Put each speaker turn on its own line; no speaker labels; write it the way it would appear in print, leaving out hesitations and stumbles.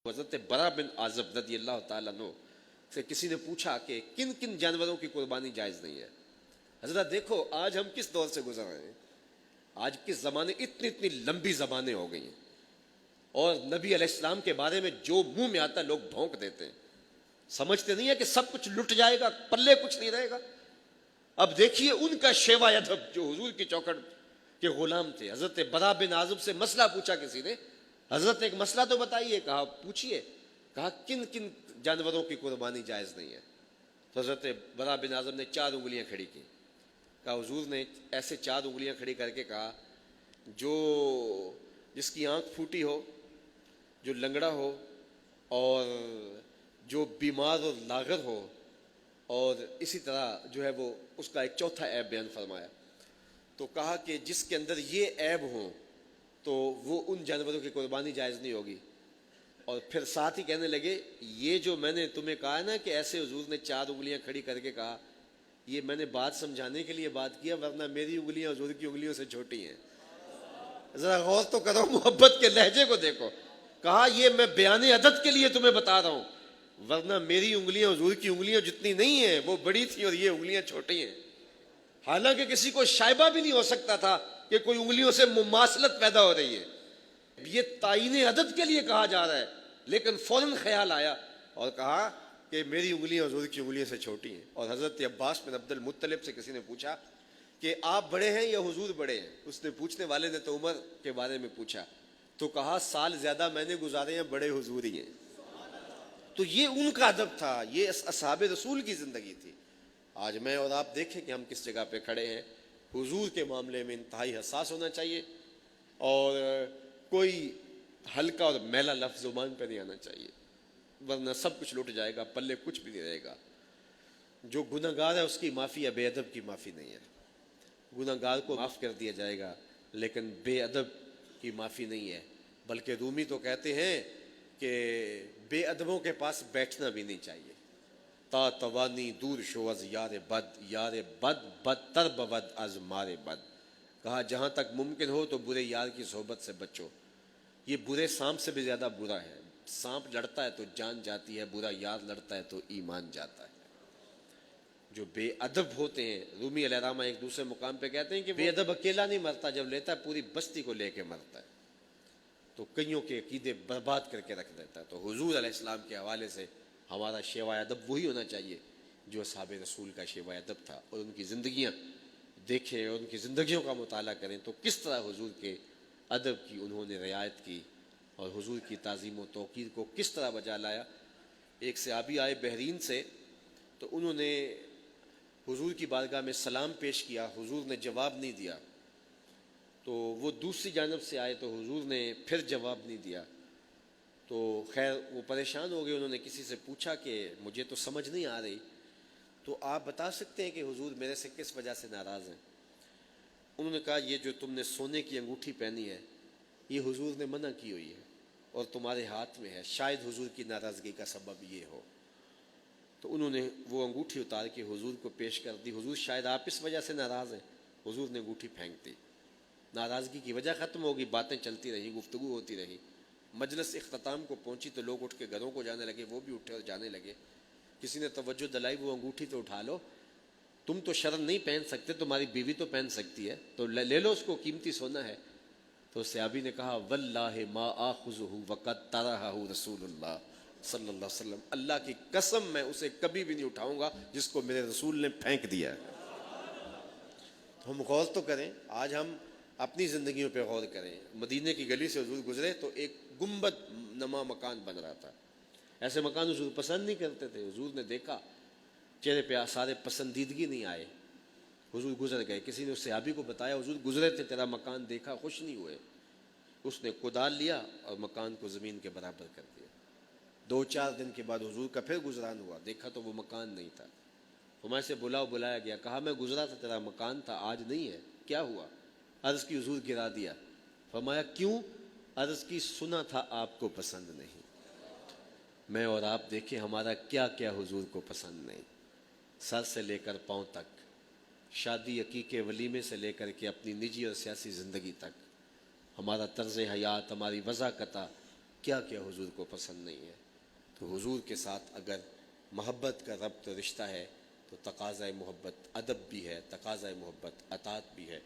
حضرت برا بن عازب رضی اللہ تعالیٰ عنہ سے کسی نے پوچھا کہ کن کن جانوروں کی قربانی جائز نہیں ہے. حضرت دیکھو آج ہم کس دور سے گزر رہے ہیں. آج کس زمانے اتنی لمبی زبانیں ہو گئی ہیں, اور نبی علیہ السلام کے بارے میں جو منہ میں آتا لوگ بھونک دیتے ہیں. سمجھتے نہیں ہے کہ سب کچھ لٹ جائے گا, پلے کچھ نہیں رہے گا. اب دیکھیے ان کا شیوا ادب جو حضور کی چوکھٹ کے غلام تھے. حضرت برا بن عازب سے مسئلہ پوچھا کسی نے, حضرت ایک مسئلہ تو بتائیے. کہا پوچھیے. کہا کن کن جانوروں کی قربانی جائز نہیں ہے. تو حضرت برا بن عازب نے 4 انگلیاں کھڑی کی. کہا حضور نے ایسے 4 انگلیاں کھڑی کر کے کہا جس کی آنکھ پھوٹی ہو, جو لنگڑا ہو, اور جو بیمار اور لاغر ہو, اور اسی طرح جو ہے وہ اس کا ایک چوتھا عیب بیان فرمایا. تو کہا کہ جس کے اندر یہ عیب ہوں تو وہ ان جانوروں کی قربانی جائز نہیں ہوگی. اور پھر ساتھ ہی کہنے لگے یہ جو میں نے تمہیں کہا نا کہ ایسے حضور نے 4 انگلیاں کھڑی کر کے کہا, یہ میں نے بات سمجھانے کے لیے بات کیا, ورنہ میری انگلیاں حضور کی انگلیوں سے چھوٹی ہیں. ذرا غور تو کرو, محبت کے لہجے کو دیکھو. کہا یہ میں بیان ادب کے لیے تمہیں بتا رہا ہوں, ورنہ میری انگلیاں حضور کی انگلیاں جتنی نہیں ہیں, وہ بڑی تھی اور یہ انگلیاں چھوٹی ہیں. حالانکہ کسی کو شائبہ بھی نہیں ہو سکتا تھا کہ کوئی انگلیوں سے مماثلت پیدا ہو رہی ہے. یہ تعین عدد کے لیے کہا جا رہا ہے, لیکن فوراً خیال آیا اور کہا کہ میری انگلیاں حضور کی انگلیوں سے چھوٹی ہیں. اور حضرت عباس بن عبد المطلب سے کسی نے پوچھا کہ آپ بڑے ہیں یا حضور بڑے ہیں. اس نے پوچھنے والے نے تو عمر کے بارے میں پوچھا, تو کہا سال زیادہ میں نے گزارے ہیں, بڑے حضور ہی ہیں. تو یہ ان کا ادب تھا, یہ اصحاب رسول کی زندگی تھی. آج میں اور آپ دیکھیں کہ ہم کس جگہ پہ کھڑے ہیں. حضور کے معاملے میں انتہائی حساس ہونا چاہیے, اور کوئی ہلکا اور میلا لفظ زبان پہ نہیں آنا چاہیے, ورنہ سب کچھ لٹ جائے گا, پلے کچھ بھی نہیں رہے گا. جو گناہ گار ہے اس کی معافی ہے, بے ادب کی معافی نہیں ہے. گناہ گار کو معاف کر دیا جائے گا, لیکن بے ادب کی معافی نہیں ہے. بلکہ رومی تو کہتے ہیں کہ بے ادبوں کے پاس بیٹھنا بھی نہیں چاہیے. تا توانی دور شو از یار بد, یار بد بدتر بود از مار بد. کہا جہاں تک ممکن ہو تو برے یار کی صحبت سے بچو. یہ برے سانپ سے بھی زیادہ برا ہے. سانپ لڑتا ہے تو جان جاتی ہے, برا یار لڑتا ہے تو ایمان جاتا ہے. جو بے ادب ہوتے ہیں, رومی علیہ السلام ایک دوسرے مقام پہ کہتے ہیں کہ بے ادب اکیلا نہیں مرتا, جب لیتا ہے پوری بستی کو لے کے مرتا ہے, تو کئیوں کے عقیدے برباد کر کے رکھ دیتا ہے. تو حضور علیہ السلام کے حوالے سے ہمارا شیوہ ادب وہی ہونا چاہیے جو اصحاب رسول کا شیوہ ادب تھا. اور ان کی زندگیاں دیکھیں, اور ان کی زندگیوں کا مطالعہ کریں تو کس طرح حضور کے ادب کی انہوں نے رعایت کی, اور حضور کی تعظیم و توقیر کو کس طرح بجا لایا. ایک صحابی آئے بحرین سے, تو انہوں نے حضور کی بارگاہ میں سلام پیش کیا, حضور نے جواب نہیں دیا. تو وہ دوسری جانب سے آئے تو حضور نے پھر جواب نہیں دیا. تو خیر وہ پریشان ہو گئے, انہوں نے کسی سے پوچھا کہ مجھے تو سمجھ نہیں آ رہی, تو آپ بتا سکتے ہیں کہ حضور میرے سے کس وجہ سے ناراض ہیں. انہوں نے کہا یہ جو تم نے سونے کی انگوٹھی پہنی ہے یہ حضور نے منع کی ہوئی ہے اور تمہارے ہاتھ میں ہے, شاید حضور کی ناراضگی کا سبب یہ ہو. تو انہوں نے وہ انگوٹھی اتار کے حضور کو پیش کر دی. حضور شاید آپ اس وجہ سے ناراض ہیں. حضور نے انگوٹھی پھینک دی. ناراضگی کی وجہ ختم ہوگی, باتیں چلتی رہی, گفتگو ہوتی رہی. مجلس اختتام کو پہنچی تو لوگ اٹھ کے گھروں کو جانے لگے, وہ بھی اٹھے اور جانے لگے. کسی نے توجہ دلائی, وہ انگوٹھی تو اٹھا لو, تم تو شرم نہیں پہن سکتے, تمہاری بیوی تو پہن سکتی ہے, تو لے لو اس کو, قیمتی سونا ہے. تو صحابی نے کہا واللہ ما آخذہ وقد طرحہ رسول اللہ صلی اللہ علیہ وسلم, اللہ کی قسم میں اسے کبھی بھی نہیں اٹھاؤں گا جس کو میرے رسول نے پھینک دیا ہے. تو ہم غور تو کریں, آج ہم اپنی زندگیوں پہ غور کریں. مدینے کی گلی سے حضور گزرے تو ایک گنبد نما مکان بن رہا تھا. ایسے مکان حضور پسند نہیں کرتے تھے. حضور نے دیکھا, چہرے پہ آثار پسندیدگی نہیں آئے, حضور گزر گئے. کسی نے اس صحابی کو بتایا حضور گزرے تھے, تیرا مکان دیکھا, خوش نہیں ہوئے. اس نے کدال لیا اور مکان کو زمین کے برابر کر دیا. 2-4 دن کے بعد حضور کا پھر گزران ہوا, دیکھا تو وہ مکان نہیں تھا. ہمارے سے بلایا گیا, کہا میں گزرا تھا, تیرا مکان تھا, آج نہیں ہے, کیا ہوا؟ عرض کی حضور گرا دیا. فرمایا کیوں؟ عرض کی سنا تھا آپ کو پسند نہیں. میں اور آپ دیکھیں ہمارا کیا کیا حضور کو پسند نہیں, سر سے لے کر پاؤں تک, شادی عقیقے ولیمے سے لے کر کے اپنی نجی اور سیاسی زندگی تک. ہمارا طرز حیات, ہماری وضاقتہ, کیا کیا حضور کو پسند نہیں ہے. تو حضور کے ساتھ اگر محبت کا ربط رشتہ ہے تو تقاضۂ محبت ادب بھی ہے، تقاضۂ محبت اطاعت بھی ہے.